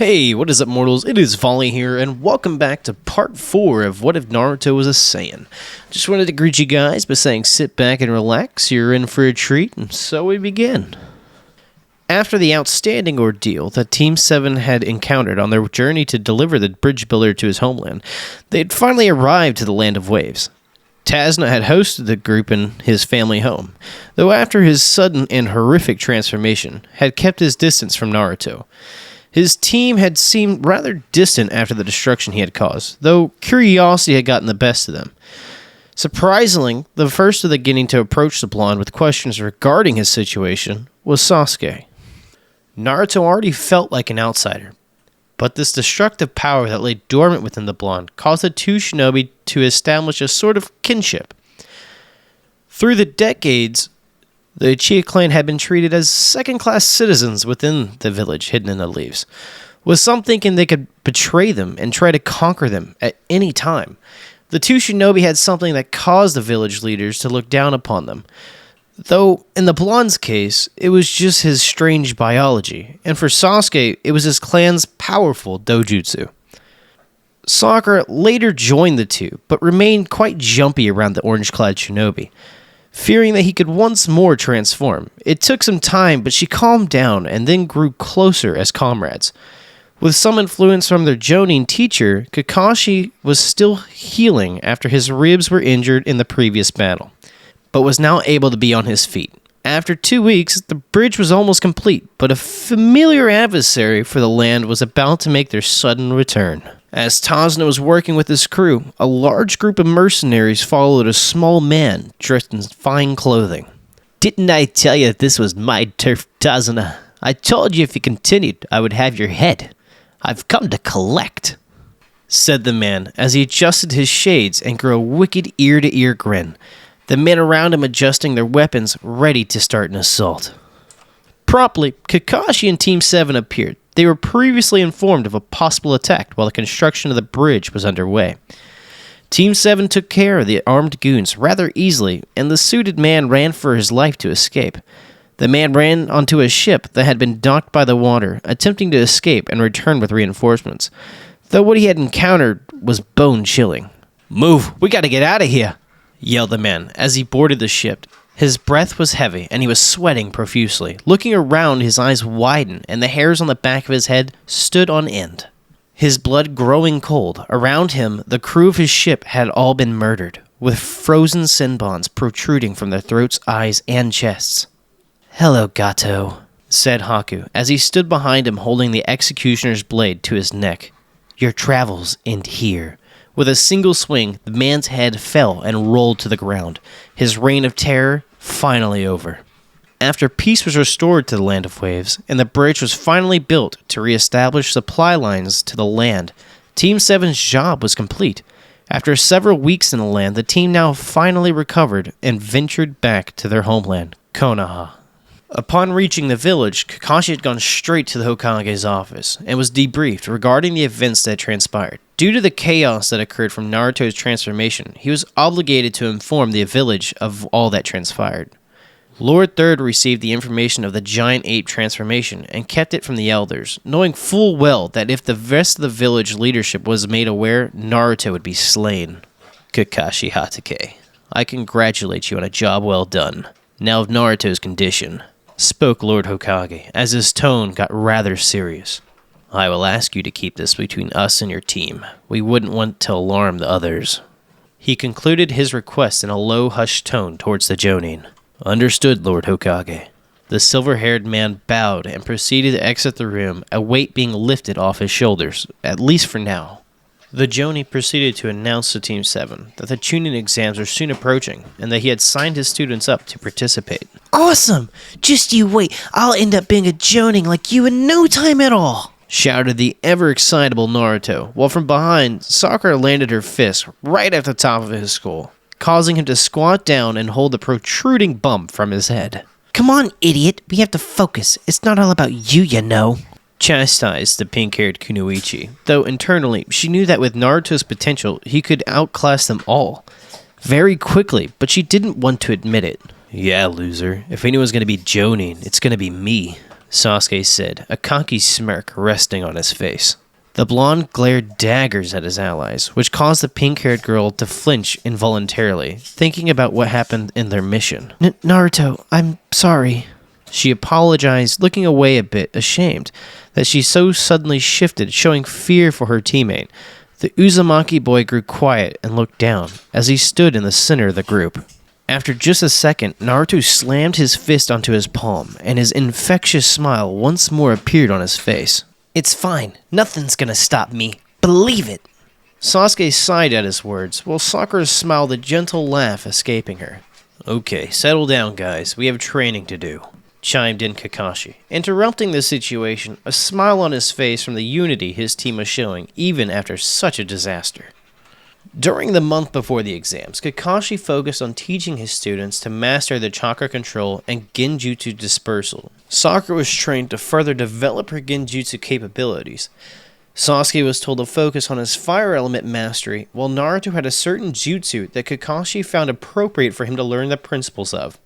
Hey, what is up, mortals? It is Vali here, and welcome back to part 4 of What If Naruto Was a Saiyan. Just wanted to greet you guys by saying sit back and relax, you're in for a treat, and so we begin. After the outstanding ordeal that Team 7 had encountered on their journey to deliver the bridge builder to his homeland, they had finally arrived to the Land of Waves. Tazna had hosted the group in his family home, though after his sudden and horrific transformation, had kept his distance from Naruto. His team had seemed rather distant after the destruction he had caused, though curiosity had gotten the best of them. Surprisingly, the first of the getting to approach the blonde with questions regarding his situation was Sasuke. Naruto already felt like an outsider, but this destructive power that lay dormant within the blonde caused the two shinobi to establish a sort of kinship. Through the decades, the Uchiha clan had been treated as second-class citizens within the village hidden in the leaves, with some thinking they could betray them and try to conquer them at any time. The two shinobi had something that caused the village leaders to look down upon them, though in the blonde's case, it was just his strange biology, and for Sasuke, it was his clan's powerful dojutsu. Sakura later joined the two, but remained quite jumpy around the orange-clad shinobi, fearing that he could once more transform. It took some time, but she calmed down and then grew closer as comrades. With some influence from their Jonin teacher, Kakashi was still healing after his ribs were injured in the previous battle, but was now able to be on his feet. After 2 weeks, the bridge was almost complete, but a familiar adversary for the land was about to make their sudden return. As Tazna was working with his crew, a large group of mercenaries followed a small man dressed in fine clothing. "Didn't I tell you this was my turf, Tazna? I told you if you continued, I would have your head. I've come to collect," said the man as he adjusted his shades and grew a wicked ear-to-ear grin, the men around him adjusting their weapons, ready to start an assault. Promptly, Kakashi and Team 7 appeared. They were previously informed of a possible attack while the construction of the bridge was underway. Team 7 took care of the armed goons rather easily, and the suited man ran for his life to escape. The man ran onto a ship that had been docked by the water, attempting to escape and return with reinforcements, though what he had encountered was bone-chilling. "Move, we gotta get out of here," yelled the man as he boarded the ship. His breath was heavy, and he was sweating profusely. Looking around, his eyes widened, and the hairs on the back of his head stood on end. His blood growing cold. Around him, the crew of his ship had all been murdered, with frozen senbons protruding from their throats, eyes, and chests. "Hello, Gato," said Haku, as he stood behind him holding the executioner's blade to his neck. "Your travels end here." With a single swing, the man's head fell and rolled to the ground, his reign of terror finally over. After peace was restored to the Land of Waves, and the bridge was finally built to reestablish supply lines to the land, Team 7's job was complete. After several weeks in the land, the team now finally recovered and ventured back to their homeland, Konoha. Upon reaching the village, Kakashi had gone straight to the Hokage's office and was debriefed regarding the events that had transpired. Due to the chaos that occurred from Naruto's transformation, he was obligated to inform the village of all that transpired. Lord Third received the information of the giant ape transformation and kept it from the elders, knowing full well that if the rest of the village leadership was made aware, Naruto would be slain. "Kakashi Hatake, I congratulate you on a job well done. Now of Naruto's condition," spoke Lord Hokage, as his tone got rather serious. "I will ask you to keep this between us and your team. We wouldn't want to alarm the others." He concluded his request in a low, hushed tone towards the Jonin. "Understood, Lord Hokage." The silver-haired man bowed and proceeded to exit the room, a weight being lifted off his shoulders, at least for now. The Jonin proceeded to announce to Team 7 that the Chunin exams are soon approaching, and that he had signed his students up to participate. "Awesome! Just you wait, I'll end up being a Jonin like you in no time at all!" shouted the ever-excitable Naruto, while from behind, Sakura landed her fist right at the top of his skull, causing him to squat down and hold the protruding bump from his head. "Come on, idiot, we have to focus. It's not all about you, you know," chastised the pink-haired Kunoichi, though internally she knew that with Naruto's potential, he could outclass them all very quickly, but she didn't want to admit it. "Yeah, loser. If anyone's going to be Jonin, it's going to be me," Sasuke said, a cocky smirk resting on his face. The blonde glared daggers at his allies, which caused the pink-haired girl to flinch involuntarily, thinking about what happened in their mission. Naruto, I'm sorry. She apologized, looking away a bit ashamed that she so suddenly shifted, showing fear for her teammate. The Uzumaki boy grew quiet and looked down as he stood in the center of the group. After just a second, Naruto slammed his fist onto his palm, and his infectious smile once more appeared on his face. It's fine. Nothing's gonna stop me. Believe it. Sasuke sighed at his words, while Sakura smiled, a gentle laugh escaping her. Okay, settle down, guys. We have training to do, chimed in Kakashi, interrupting the situation, a smile on his face from the unity his team was showing, even after such a disaster. During the month before the exams, Kakashi focused on teaching his students to master the chakra control and genjutsu dispersal. Sakura was trained to further develop her genjutsu capabilities. Sasuke was told to focus on his fire element mastery, while Naruto had a certain jutsu that Kakashi found appropriate for him to learn the principles of.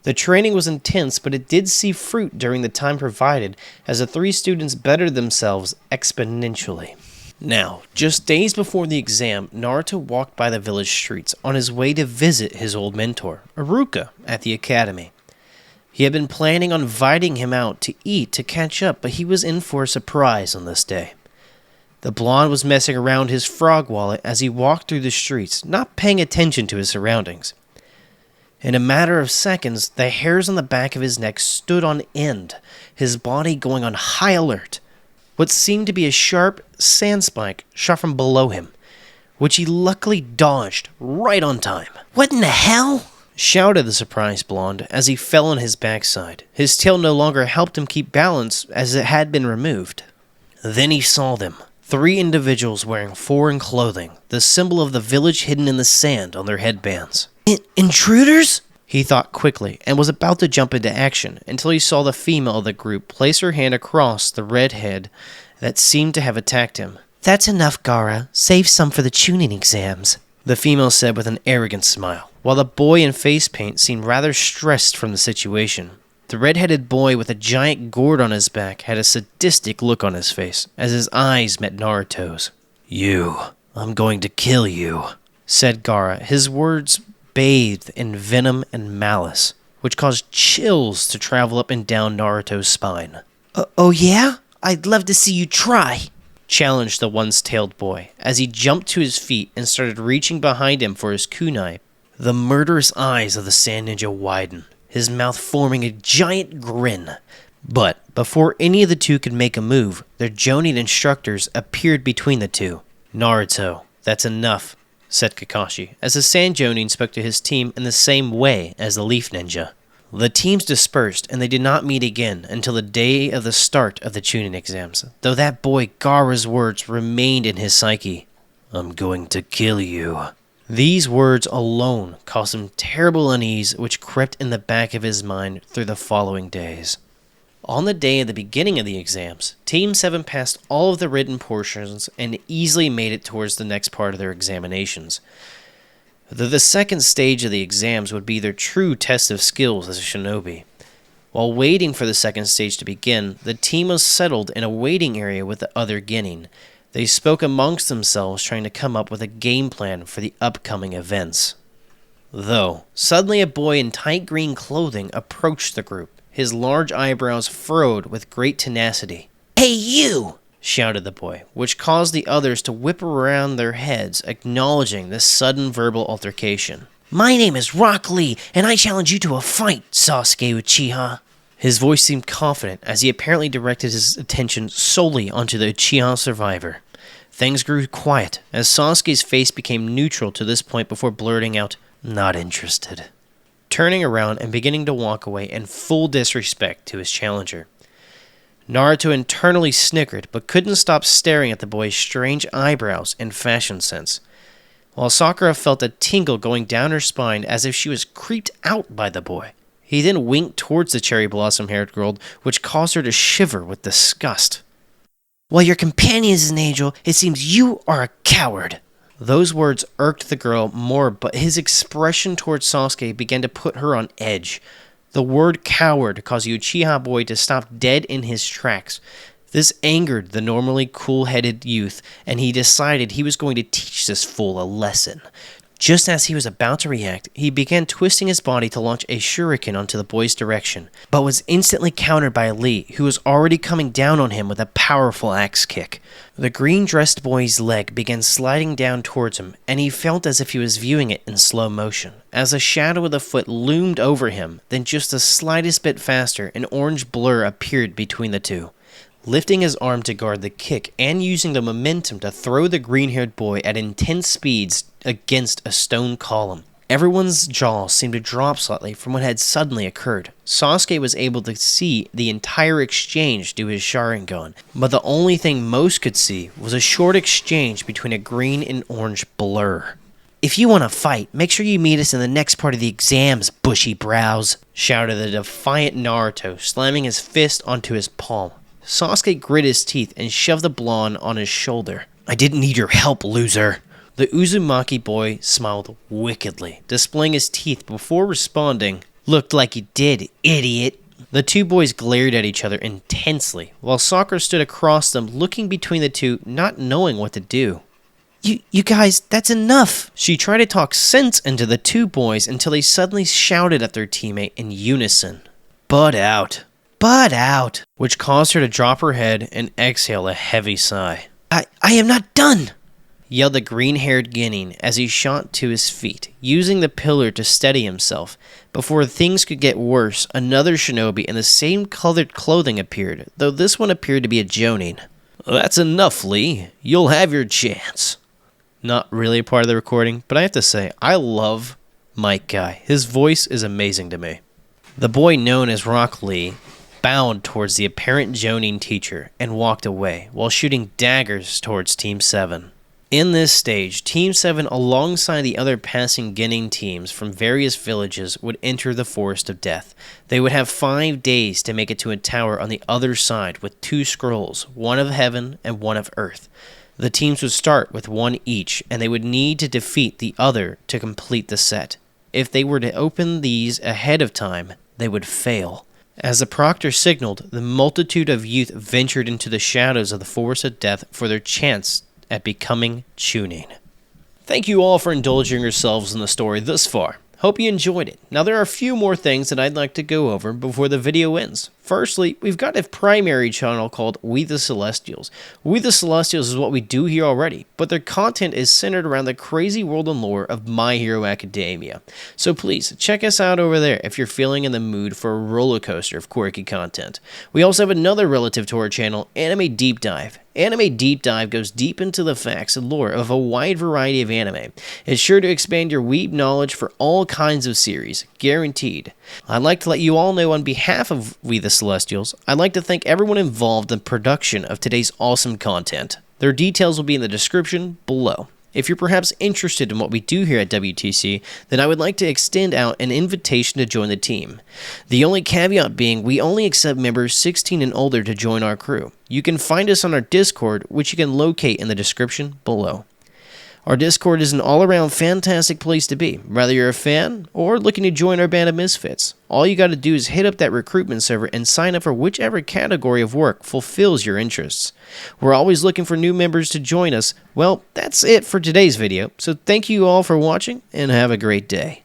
The training was intense, but it did see fruit during the time provided, as the three students bettered themselves exponentially. Now, just days before the exam, Naruto walked by the village streets on his way to visit his old mentor, Iruka, at the academy. He had been planning on inviting him out to eat to catch up, but he was in for a surprise on this day. The blonde was messing around his frog wallet as he walked through the streets, not paying attention to his surroundings. In a matter of seconds, the hairs on the back of his neck stood on end, his body going on high alert. What seemed to be a sharp sand spike shot from below him, which he luckily dodged right on time. What in the hell? Shouted the surprised blonde as he fell on his backside. His tail no longer helped him keep balance as it had been removed. Then he saw them. 3 individuals wearing foreign clothing, the symbol of the village hidden in the sand on their headbands. Intruders? He thought quickly and was about to jump into action until he saw the female of the group place her hand across the red head that seemed to have attacked him. That's enough, Gaara. Save some for the Chunin exams, the female said with an arrogant smile, while the boy in face paint seemed rather stressed from the situation. The red-headed boy with a giant gourd on his back had a sadistic look on his face as his eyes met Naruto's. I'm going to kill you, said Gaara, his words bathed in venom and malice, which caused chills to travel up and down Naruto's spine. Oh yeah? I'd love to see you try, challenged the once-tailed boy, as he jumped to his feet and started reaching behind him for his kunai. The murderous eyes of the sand ninja widened, his mouth forming a giant grin. But before any of the two could make a move, their Jonin instructors appeared between the two. Naruto, that's enough, said Kakashi, as the Sand Jonin spoke to his team in the same way as the Leaf Ninja. The teams dispersed, and they did not meet again until the day of the start of the Chunin exams, though that boy Gaara's words remained in his psyche. I'm going to kill you. These words alone caused him terrible unease, which crept in the back of his mind through the following days. On the day of the beginning of the exams, Team 7 passed all of the written portions and easily made it towards the next part of their examinations. The second stage of the exams would be their true test of skills as a shinobi. While waiting for the second stage to begin, the team was settled in a waiting area with the other Genin. They spoke amongst themselves, trying to come up with a game plan for the upcoming events. Though, suddenly a boy in tight green clothing approached the group, his large eyebrows furrowed with great tenacity. Hey you! Shouted the boy, which caused the others to whip around their heads, acknowledging this sudden verbal altercation. My name is Rock Lee, and I challenge you to a fight, Sasuke Uchiha. His voice seemed confident as he apparently directed his attention solely onto the Uchiha survivor. Things grew quiet as Sasuke's face became neutral to this point before blurting out, "Not interested," turning around and beginning to walk away in full disrespect to his challenger. Naruto internally snickered, but couldn't stop staring at the boy's strange eyebrows and fashion sense, while Sakura felt a tingle going down her spine as if she was creeped out by the boy. He then winked towards the cherry blossom-haired girl, which caused her to shiver with disgust. While your companion is an angel, it seems you are a coward. Those words irked the girl more, but his expression towards Sasuke began to put her on edge. The word coward caused the Uchiha boy to stop dead in his tracks. This angered the normally cool-headed youth, and he decided he was going to teach this fool a lesson. Just as he was about to react, he began twisting his body to launch a shuriken onto the boy's direction, but was instantly countered by Lee, who was already coming down on him with a powerful axe kick. The green-dressed boy's leg began sliding down towards him, and he felt as if he was viewing it in slow motion. As a shadow of the foot loomed over him, then just the slightest bit faster, an orange blur appeared between the two. Lifting his arm to guard the kick and using the momentum to throw the green-haired boy at intense speeds against a stone column. Everyone's jaw seemed to drop slightly from what had suddenly occurred. Sasuke was able to see the entire exchange due to his Sharingan, but the only thing most could see was a short exchange between a green and orange blur. "If you want to fight, make sure you meet us in the next part of the exams, bushy brows," shouted the defiant Naruto, slamming his fist onto his palm. Sasuke grit his teeth and shoved the blonde on his shoulder. "I didn't need your help, loser." The Uzumaki boy smiled wickedly, displaying his teeth before responding, "Looked like you did, idiot." The two boys glared at each other intensely, while Sakura stood across them looking between the two, not knowing what to do. You guys, that's enough." She tried to talk sense into the two boys until they suddenly shouted at their teammate in unison, "Butt out." "Butt out," which caused her to drop her head and exhale a heavy sigh. I am not done," yelled the green-haired Genin as he shot to his feet, using the pillar to steady himself. Before things could get worse, another shinobi in the same colored clothing appeared, though this one appeared to be a jonin. "That's enough, Lee. You'll have your chance." Not really a part of the recording, but I have to say, I love Mike Guy. His voice is amazing to me. The boy known as Rock Lee bowed towards the apparent jonin teacher and walked away while shooting daggers towards Team 7. In this stage, Team 7 alongside the other passing Genin teams from various villages would enter the Forest of Death. They would have 5 days to make it to a tower on the other side with 2 scrolls, one of heaven and one of earth. The teams would start with one each, and they would need to defeat the other to complete the set. If they were to open these ahead of time, they would fail. As the proctor signaled, the multitude of youth ventured into the shadows of the Forest of Death for their chance at becoming Chunin. Thank you all for indulging yourselves in the story thus far. Hope you enjoyed it. Now there are a few more things that I'd like to go over before the video ends. Firstly, we've got a primary channel called We the Celestials. We the Celestials is what we do here already, but their content is centered around the crazy world and lore of My Hero Academia. So please, check us out over there if you're feeling in the mood for a roller coaster of quirky content. We also have another relative to our channel, Anime Deep Dive. Anime Deep Dive goes deep into the facts and lore of a wide variety of anime. It's sure to expand your weeb knowledge for all kinds of series, guaranteed. I'd like to let you all know on behalf of We the Celestials, I'd like to thank everyone involved in the production of today's awesome content. Their details will be in the description below. If you're perhaps interested in what we do here at WTC, then I would like to extend out an invitation to join the team. The only caveat being we only accept members 16 and older to join our crew. You can find us on our Discord, which you can locate in the description below. Our Discord is an all-around fantastic place to be, whether you're a fan or looking to join our band of misfits. All you gotta do is hit up that recruitment server and sign up for whichever category of work fulfills your interests. We're always looking for new members to join us. Well, that's it for today's video, so thank you all for watching and have a great day.